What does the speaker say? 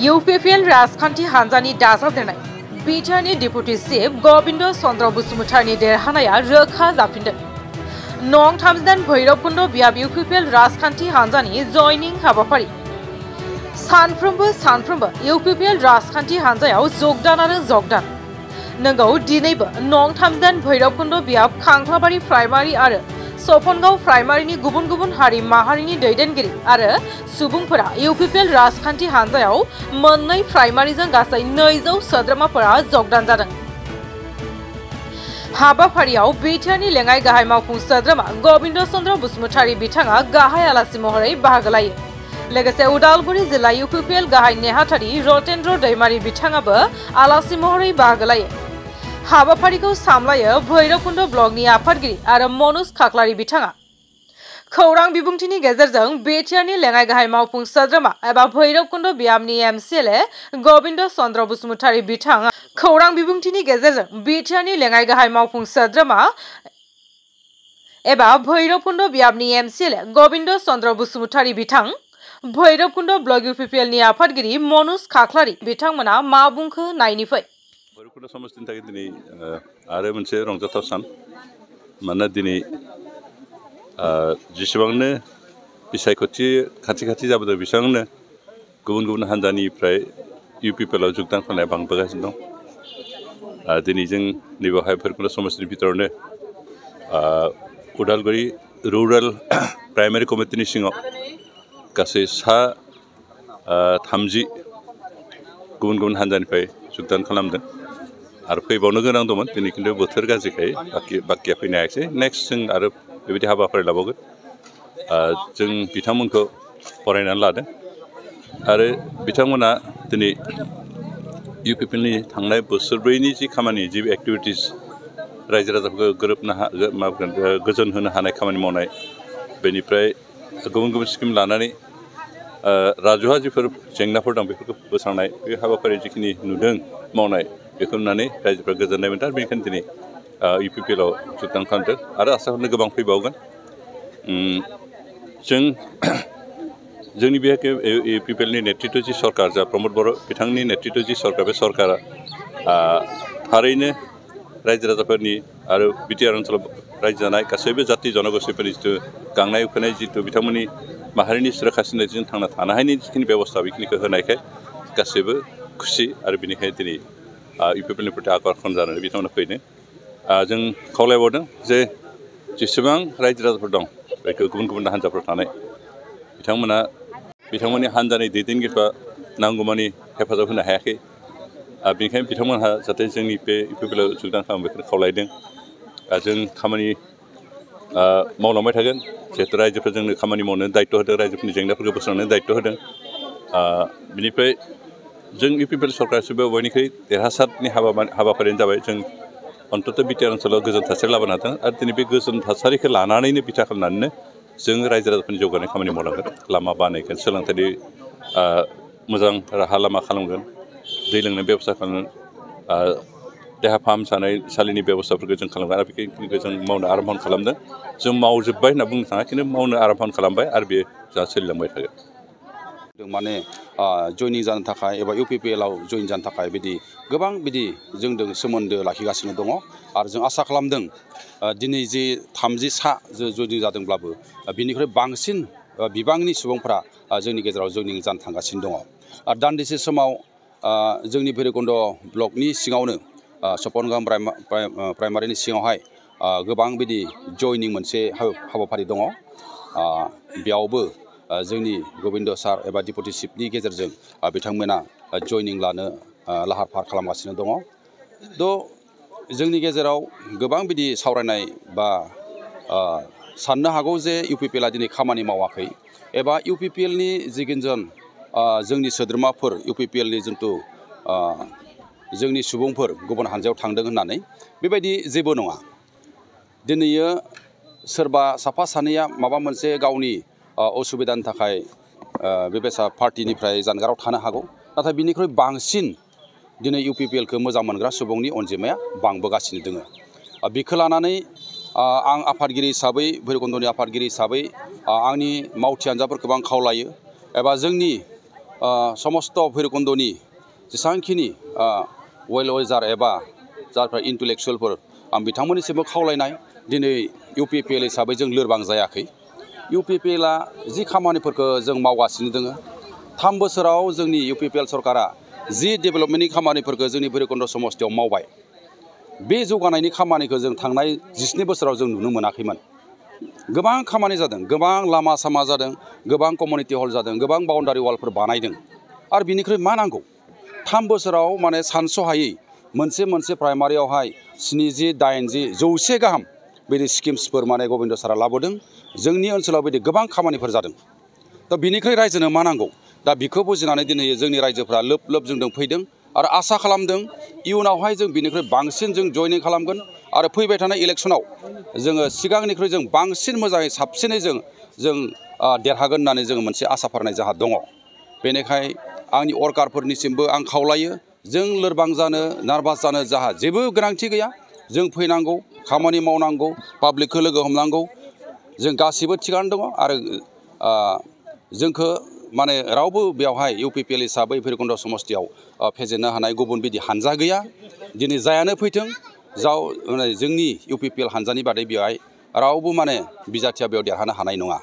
UPPL राजखान्थि हान्जानि दाजाबदेरनाय बिटिआरनि डेपुटि चिफ गबिन्द चन्द्र बसुमतारीनि देरहानाया रोखा जाफिनदों। नं 39 भैरबकुन्द बियाब UPPL राजखान्थि हान्जानि जयनिं हाबाफारि सानफ्रोमबो UPPL राजखान्थि हान्जायाव जगदान आरो जगदान। नंगौ दिनैबो नं 39 भैरबकुन्द बियाब खांख्लाबारि प्राइमारि आरो सफनगाव प्राइमारिनि गुबुन गुबुन हारि माहारिनि दैदेनगिरि आरो सुबुंफोरा UPPL राजखान्थि हान्जायाव मोननै प्राइमारिजों गासै 200 सोद्रोमाफोरा जगदान जादों। हाबाफारियाव बिटिआरनि लेङाइ गाहाय मावफुं सोद्रोमा गबिन्द चन्द्र बसुमतारी बिथाङा गाहाय आलासि महरै बाहागो लायो। लोगोसे उदालगुरि जिल्ला UPPL गाहाय नेहाथारि रतेन्द्र दैमारी बिथाङाबो आलासि महरै बाहागो लायो। हाबाफारिखौ सामलायो भैरबकुन्द ब्लकनि आफादगिरि आरो मनोज खाख्लारी बिथाङा। खौरां बिबुंथिनि गेजेरजों बिटिआरनि लेङाइ गाहाय मावफुं सोद्रोमा एबा भैरबकुन्द बियाबनि MCLA गबिन्द चन्द्र बसुमतारी बिथाङा खौरां बिबुंथिनि गेजेरजों बिटिआरनि लेङाइ गाहाय मावफुं सोद्रोमा एबा भैरबकुन्द बियाबनि MCLA गबिन्द चन्द्र बसुमतारी बिथां भैरबकुन्द ब्लक UPPL नि आफादगिरि मनोज खाख्लारी बिथांमोना मा बुंखो नायनिफै। भैरबकुन्द समष्टिनि थाखाय दिनै आरो मोनसे रंजाथाव सान। मानोना दिनै जेसेबांनो बिसायख'थि खाथि जाबोदों बेसेबांनो गुबुन हान्जानिफ्राय UPPL आव जगदान खालामनाया बांबोगासिनो दं। दिनै जों नैबेवहाय भैरबकुन्द समष्टिनि भितरावनो उदालगुरि रुरेल प्राइमारि कमिटिनि सिङाव गासै 30 गुबुन हान्जानिफ्राय जगदान खालामदों आरो फैबावनो गोनां दंमोन। दिनै खिन्थु बोथोर गाज्रिखाय बाखिया फैनो हायाखै। नेक्स्ट जों आरो बेबायदि हाबाफारि लाबावगोन। जों बिथांमोनखौ फरायनानै लादों आरो बिथांमोना दिनै UPPL नि थांनाय बोसोरब्रैनि जि खामानि जि एक्टिभिटिस रायजो राजाफोरखौ गोजोन होनो हानाय खामानि मावनाय, बेनिफ्राय गुबुन स्किम लानानै राजुहा जिफोर जेंनाफोर दं बेफोरखौ बोस्रांनाय, बे हाबाफारि जिखिनि नुदों मावनाय बेखौ नुनानै रायजोफ्रा गोजोननाय मोनदों। बेनिखायनो दिनै UPPL आव जगदान खालामदों आरो आसा खालामो गोबां फैबावगोन। जोंनि बे UPPL नि नेतृत्व जि सरकार जा प्रमद बर' बिथांनि नेतृत्व जि सरकार, बे सरकारा थारैनो रायजो राजाफोरनि आरो बिटिआर ओनसोलाव रायजो जानाय गासैबो जाति जनगोष्ठीफोरनि जिथु गांनाय उखैनाय जिथु बिथांमोननि माहारिनि सुरक्षा सिनायथिजों थांना थानो हानायनि जिखिनि बेबस्था बेखिनिखौ होनायखाय गासैबो खुसि आरो बेनिखायनो दिनै UPPL नि प्रति आकर्षण जानानै बिथांमोना फैदों। जों खावलायबावदों जे जेसेबां रायजो राजाफोर दं बेखौ गुबुन हान्जाफोर थानाय बिथांमोननि हान्जानि दैदेनगिरिफ्रा नांगौमानि हेफाजाब होनो हायाखै। बेनिखायनो बिथांमोनहा जाहाथे जोंनि बे UPPL आव जगदान खालामो बेखौनो खावलायदों। जों खामानि मावलांबाय थागोन। जिहेतु रायजोफोर जोंनो खामानि मावनो दायित्व होदों, रायजोफोरनि जेंनाफोरखौ बोस्रांनो दायित्व होदों। बिनिफ्राय जों UPPL सरकारसिमबो बयनिख्रुइ देरहासारनि हाबाफारियानो जाबाय जों अन्तत बिटिआर ओनसोलाव गोजोन थासारि लाबोनो हादों आरो दिनै बे गोजोन थासारिखौ लानानैनो बिथा खालामनानैनो जों रायजो राजाफोरनि जौगानाय खामानि मावलांगोन। लामा बानायगोन, सोलोंथाइनि मोजां राहा लामा खालामगोन, दै लोंनाय बेबस्था खालामगोन, देहा फाहामसालिनि बेबस्थाफोरखौ जों खालामगोन आरो बेखिनिखौ जों मावनो आरम्भ खालामदों। जों मावजोब्बाय होनना बुंनो थाङा, खिन्थु मावनो आरम्भ खालामबाय आरो बेयो जा सोलिलांबाय थागोन। माने जयनिं जानो थाखाय एबा UPPL आव जयेन जानो थाखाय बिदि गोबां बिदि जोंजों सोमोन्दो लाखिगासिनो दङ आरो जों आसा खालामदों दिनै जि 30 सा जयनिं जादोंब्लाबो बिनिख्रुइ बांसिन बिबांनि सुबुंफोरा जोंनि गेजेराव जयनिं जानो थांगासिनो दङ। आरो दान्दिसे समाव जोंनि भैरबकुन्द ब्लकनि सिङावनो सफनगाव प्राइमारिनि सिङावहाय गोबां बिदि जयनिं मोनसे हाबाफारि दङ। बेयावबो जोंनि गबिन्द सार एबा डेपुटि चिफनि गेजेरजों बिथांमोना जयनिं लानो लाहार फाहार खालामगासिनो दङ। जोंनि गेजेराव गोबां बिदि सावरायनाय बा साननो हागौ जे UPPL आ दिनै खामानि मावाखै एबा UPPL नि जिखिनिजन जोंनि सोद्रोमाफोर UPPL नि जिथु जोंनि सुबुंफोर गुबुन हान्जायाव थांदों होननानै, बेबायदि जेबो नङा। दिनैयो सोरबा साफा सानैया माबा मोनसे गावनि असुबिदानि थाखाय बेबायसा पार्टिनिफ्राय जानगाराव थानो हागौ, नाथाय बिनिख्रुइ बांसिन दिनै UPPLखौ मोजां मोनग्रा सुबुंनि अनजिमाया बांबोगासिनो दङ। बेखौ लानानै आं आफादगिरि हिसाबै भैरबकुन्दनि आफादगिरि हिसाबै आंनि मावथि हान्जाफोरखौ आं खावलायो एबा जोंनि समस्त भैरबकुन्दनि जेसेबांखिनि वेल विजार एबा जायफोर इन्टेलेक्सुवेलफोर आं बिथांमोननिसिमबो खावलायनाय दिनै UPPL हिसाबै जों लोरबां जायाखै। UPPLआ जि खामानिफोरखौ जों मावगासिनो दङ 3 बोसोराव जोंनि UPPL सरकारा जि डेभेलपमेन्टनि खामानिफोरखौ जोंनि भैरबकुन्द समस्तियाव मावबाय बे जौगानायनि खामानिखौ जों थांनाय 17 बोसोराव जों नुनो मोनाखैमोन। गोबां खामानि जादों, गोबां लामा सामा जादों, गोबां कमिउनिटि हल जादों, गोबां बाउन्डारि वालफोर बानायदों आरो बिनिख्रुइ मा नांगौ 3 बोसोराव माने सानस'हायै मोनसे प्राइमारियावहाय 70, 80, 100 गाहाम बिदि स्किम्सफोर माने गबिन्द सारा लाबोदों। जोंनि ओनसोलाव बिदि गोबां खामानिफोर जादों। दा बिनिख्रुइ रायजोनो मा नांगौ दा बिखौ बुजिनानै दिनै जोंनि रायजोफ्रा लोब जोंजों फैदों आरो आसा खालामदों इयुनावहाय जों बिनिख्रुइ बांसिन जों जयनिं खालामगोन आरो फैबाय थानाय इलेक्सनाव जोङो सिगांनिख्रुइ जों बांसिन मोजाङै साबसिनै जों देरहागोन होननानै जोङो मोनसे आसा फारिनाय जोंहा दङ। बेनिखाय आंनि वर्कारफोरनिसिमबो आं खावलायो जों लोरबां जानो नार्भास जानो जोंहा जेबो गोनांथि गैया। जों फैनांगौ, खामानि मावनांगौ, पाब्लिकखौ लोगो हमनांगौ, जों गासिबो थिगानो दङ आरो जोंखौ माने रावबो बेवहाय UPPL हिसाबै भैरबकुन्द समस्तियाव फेजेननो हानाय गुबुन बिदि हानजा गैया। दिनै जायानो फैथों जोंनि UPPL हानजानि बादै बेवहाय रावबो माने बिजाथिया बेयाव देरहानो हानाय नङा।